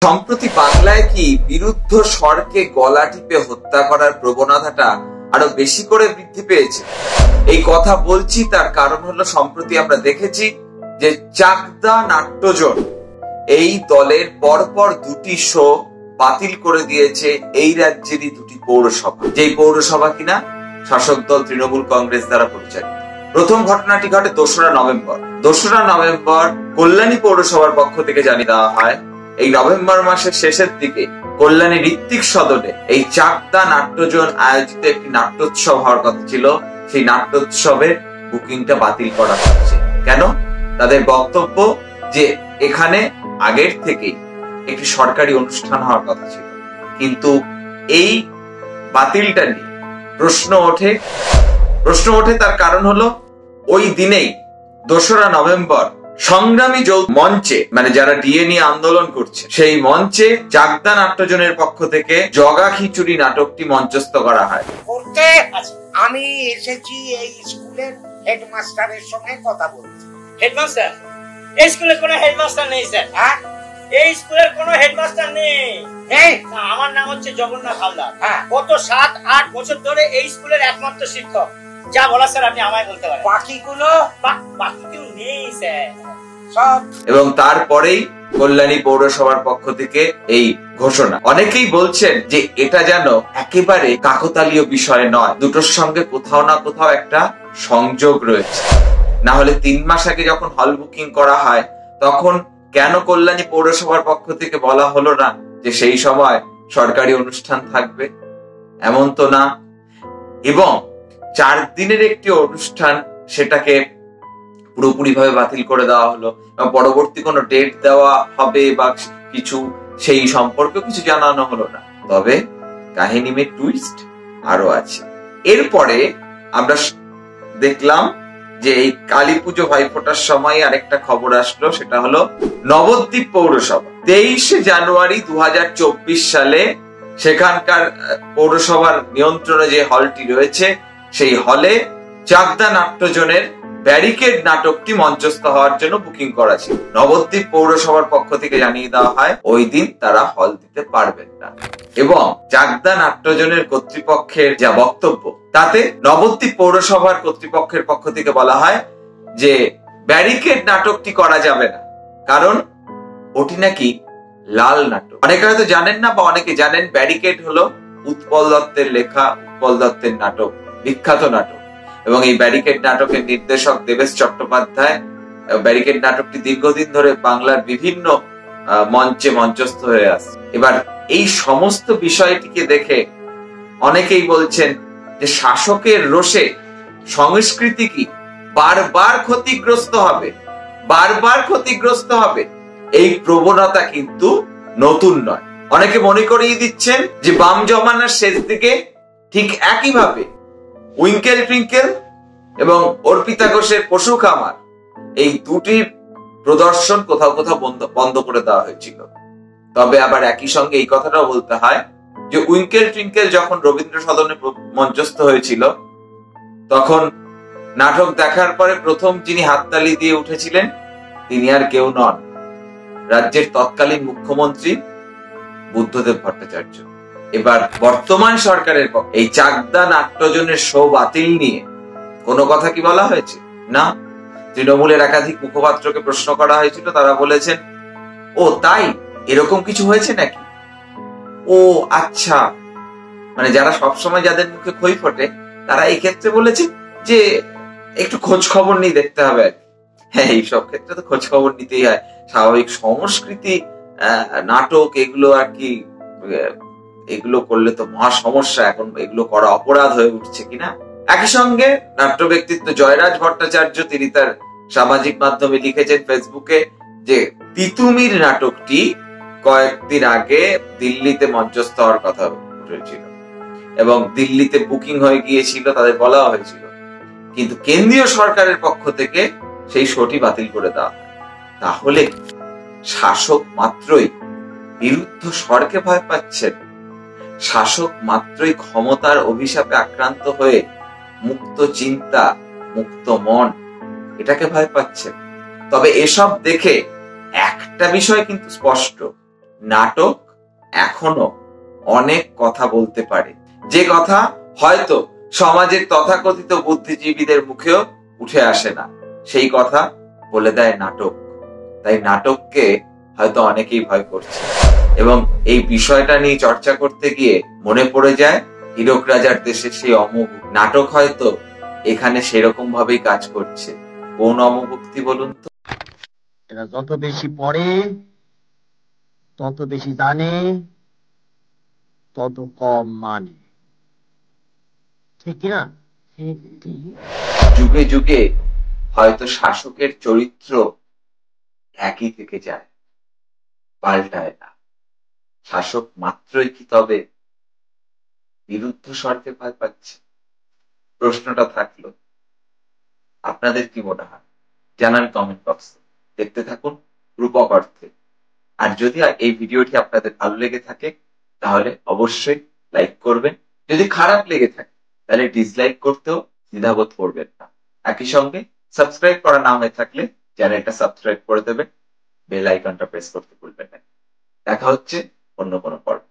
সম্প্রতি বাংলায় কি বিরুদ্ধ স্বরকে গলা টিপে হত্যা করার প্রবণতাটা আরো বেশি করে বৃদ্ধি পেয়েছে? এই কথা বলছি তার কারণ হলো সম্প্রতি আমরা দেখেছি যে চাকদা নাট্যজন এই দলের পরপর দুটি শো বাতিল করে দিয়েছে এই রাজ্যেরই দুটি পৌরসভা, যেই পৌরসভা কিনা শাসক দল তৃণমূল কংগ্রেস দ্বারা পরিচালিত। প্রথম ঘটনাটি ঘটে 2রা নভেম্বর কল্যাণী পৌরসভার পক্ষ থেকে জানিয়ে দেওয়া হয় এই নভেম্বর মাসের শেষের দিকে কল্যাণী ঋত্বিক সদনে এই চাকদা নাট্যজন আয়োজিত একটি নাট্যোৎসব হওয়ার কথা ছিল। সেই নাট্যোৎসবের বুকিংটা বাতিল করা হচ্ছে। কেন? তাদের বক্তব্য যে এখানে আগের থেকেই একটি সরকারি অনুষ্ঠান হওয়ার কথা ছিল, কিন্তু এই বাতিলটা নিয়ে প্রশ্ন ওঠে। তার কারণ হলো ওই দিনেই 2রা নভেম্বর সংগ্রামী মঞ্চে, মানে যারা ডিএ নিয়ে আন্দোলন করছে, সেই মঞ্চে চাকদা নাট্যজনের পক্ষ থেকে জগা খিচুড়ি নাটকটি মঞ্চস্থ করা হয়। আমি এসেছি এই স্কুলের হেডমাস্টারের সঙ্গে কথা বলছি। হেডমাস্টার? এই স্কুলে কোনো হেডমাস্টার নেই স্যার। হ্যাঁ, এই স্কুলের কোনো হেডমাস্টার নেই। আমার নাম হচ্ছে জগন্নাথ হালদার। গত 7-8 বছর ধরে এই স্কুলের একমাত্র শিক্ষক। যা বলা স্যার আপনি আমায় বলতে পারেন। বাকিগুলো বাকি কেউ নেই স্যার সব। এবং তারপরেই কল্যাণী পৌরসভার পক্ষ থেকে এই ঘোষণা। অনেকেই বলছেন যে এটা যেন একেবারে কাকতালীয় বিষয় নয়, দুটোর সঙ্গে কোথাও না কোথাও একটা সংযোগ রয়েছে। না হলে 3 মাস আগে যখন হল বুকিং করা হয় তখন কেন কল্যাণী পৌরসভার পক্ষ থেকে বলা হলো না যে সেই সময় সরকারি অনুষ্ঠান থাকবে? এমন তো না। এবং 4 দিনের একটি অনুষ্ঠান, সেটাকে পুরোপুরি ভাবে বাতিল করে দেওয়া হলো। পরবর্তী কোনো ডেট দেওয়া হবে বা কিছু সেই সম্পর্কে কিছু জানানো হলো না। তবে কাহিনী মে টুইস্ট আরো আছে। এরপরে আমরা দেখলাম যে এই কালী পুজো ভাইফোঁটার সময় আরেকটা খবর আসলো, সেটা হলো নবদ্বীপ পৌরসভা 23 জানুয়ারি 2024 সালে সেখানকার পৌরসভার নিয়ন্ত্রণে যে হলটি রয়েছে সেই হলে চাকদা নাট্যজনের ব্যারিকেড নাটকটি মঞ্চস্থ হওয়ার জন্য বুকিং করা ছিল। নবদ্বীপ পৌরসভার পক্ষ থেকে জানিয়ে দেওয়া হয় ওই দিন তারা হল দিতে পারবেন না। এবং চাকদা নাট্যজনের কর্তৃপক্ষের যা বক্তব্য, তাতে নবদ্বীপ পৌরসভার কর্তৃপক্ষের পক্ষ থেকে বলা হয় যে ব্যারিকেড নাটকটি করা যাবে না, কারণ ওটি নাকি লাল নাটক। অনেকে হয়তো জানেন না, বা অনেকে জানেন, ব্যারিকেড হলো উৎপল দত্তের লেখা, উৎপল দত্তের নাটক, বিখ্যাত নাটক। এবং এই ব্যারিকেড নাটকের নির্দেশক দেবেশ চট্টোপাধ্যায়। ব্যারিকেড নাটকটি দীর্ঘদিন ধরে বাংলার বিভিন্ন মঞ্চে মঞ্চস্থ হয়ে আসছে। এবার এই সমস্ত বিষয়টিকে দেখে অনেকেই বলছেন যে শাসকের রোষে সংস্কৃতি কি বারবার ক্ষতিগ্রস্ত হবে। এই প্রবণতা কিন্তু নতুন নয়। অনেকে মনে করিয়ে দিচ্ছেন যে বাম জমানার শেষ দিকে ঠিক একইভাবে উইঙ্কেল টুইঙ্কেল এবং অর্পিতা ঘোষের পশু খামার, এই দুটির প্রদর্শন কোথাও বন্ধ করে দেওয়া হয়েছিল। তবে আবার একই সঙ্গে এই কথাটাও বলতে হয় যে উইঙ্কেল টুইঙ্কেল যখন রবীন্দ্র সদনে মঞ্চস্থ হয়েছিল, তখন নাটক দেখার পরে প্রথম যিনি হাততালি দিয়ে উঠেছিলেন তিনি আর কেউ নন, রাজ্যের তৎকালীন মুখ্যমন্ত্রী বুদ্ধদেব ভট্টাচার্য। এবার বর্তমান সরকারের পক্ষে এই চাকদা নাট্যজনের শো বাতিল নিয়ে কোনো কথা কি বলা হয়েছে? না। তৃণমূলের একাধিক মুখপাত্রকে প্রশ্ন করা হয়েছিল, তারা বলেছেন ও তাই, এরকম কিছু হয়েছে নাকি? ও আচ্ছা, মানে যারা সবসময় যাদের মুখে খই ফোটে তারা এই ক্ষেত্রে বলেছে যে একটু খোঁজ খবর নিয়ে দেখতে হবে। হ্যাঁ, এইসব ক্ষেত্রে তো খোঁজ খবর নিতেই হয়, স্বাভাবিক। সংস্কৃতি নাটক এগুলো আর কি, এগুলো করলে তো মহা সমস্যা। এখন এগুলো করা অপরাধ হয়ে উঠছে কিনা। একই সঙ্গে নাট্য ব্যক্তিত্ব জয়রাজ ভট্টাচার্য, তিনি তার সামাজিক মাধ্যমে লিখেছেন ফেসবুকে যে তিতুমির নাটকটি কয়েকদিন আগে দিল্লিতে মঞ্চস্থ হওয়ার কথা উঠেছিল এবং দিল্লিতে বুকিং হয়ে গিয়েছিল, তাদের বলা হয়েছিল, কিন্তু কেন্দ্রীয় সরকারের পক্ষ থেকে সেই শোটি বাতিল করে দেওয়া হয়। তাহলে শাসক মাত্রই বিরুদ্ধ স্বরকে ভয় পাচ্ছেন, শাসক মাত্রই ক্ষমতার অভিশাপে আক্রান্ত হয়ে মুক্ত চিন্তা, মুক্ত মন, এটাকে ভয় পাচ্ছেন। তবে এসব দেখে একটা বিষয় কিন্তু স্পষ্ট, নাটক এখনো অনেক কথা বলতে পারে, যে কথা হয়তো সমাজের তথাকথিত বুদ্ধিজীবীদের মুখেও উঠে আসে না, সেই কথা বলে দেয় নাটক। তাই নাটককে হয়তো অনেকেই ভয় করছে, এবং এই বিষয়টা নিয়ে চর্চা করতে গিয়ে মনে পড়ে যায় হীরক রাজার দেশের সেই অমুভুক নাটক হয়তো এখানে সেরকম ভাবেই কাজ করছে। কোন অমুভুক্তি বলুন তো? এরা যত বেশি পড়ে, তত বেশি জানে, তত কম মানে, ঠিক কিনা? যুগে যুগে হয়তো শাসকের চরিত্র একই থেকে যায়, পাল্টায় না। শাসক মাত্রই কি তবে বিরুদ্ধ স্বর্গে ভয় পাচ্ছে? প্রশ্নটা থাকলো, আপনাদের কি মনে হয় জানান কমেন্ট বক্সে। দেখতে থাকুন রূপক অর্থে। আর যদি এই ভিডিওটি আপনাদের ভালো লেগে থাকে তাহলে অবশ্যই লাইক করবেন, যদি খারাপ লেগে থাকে তাহলে ডিসলাইক করতেও দ্বিধাবোধ করবেন না। একই সঙ্গে সাবস্ক্রাইব করা না হয়ে থাকলে চ্যানেলটা সাবস্ক্রাইব করে দেবেন, বেল আইকনটা প্রেস করতে ভুলবেন না। দেখা হচ্ছে অন্য কোনো পর্বে।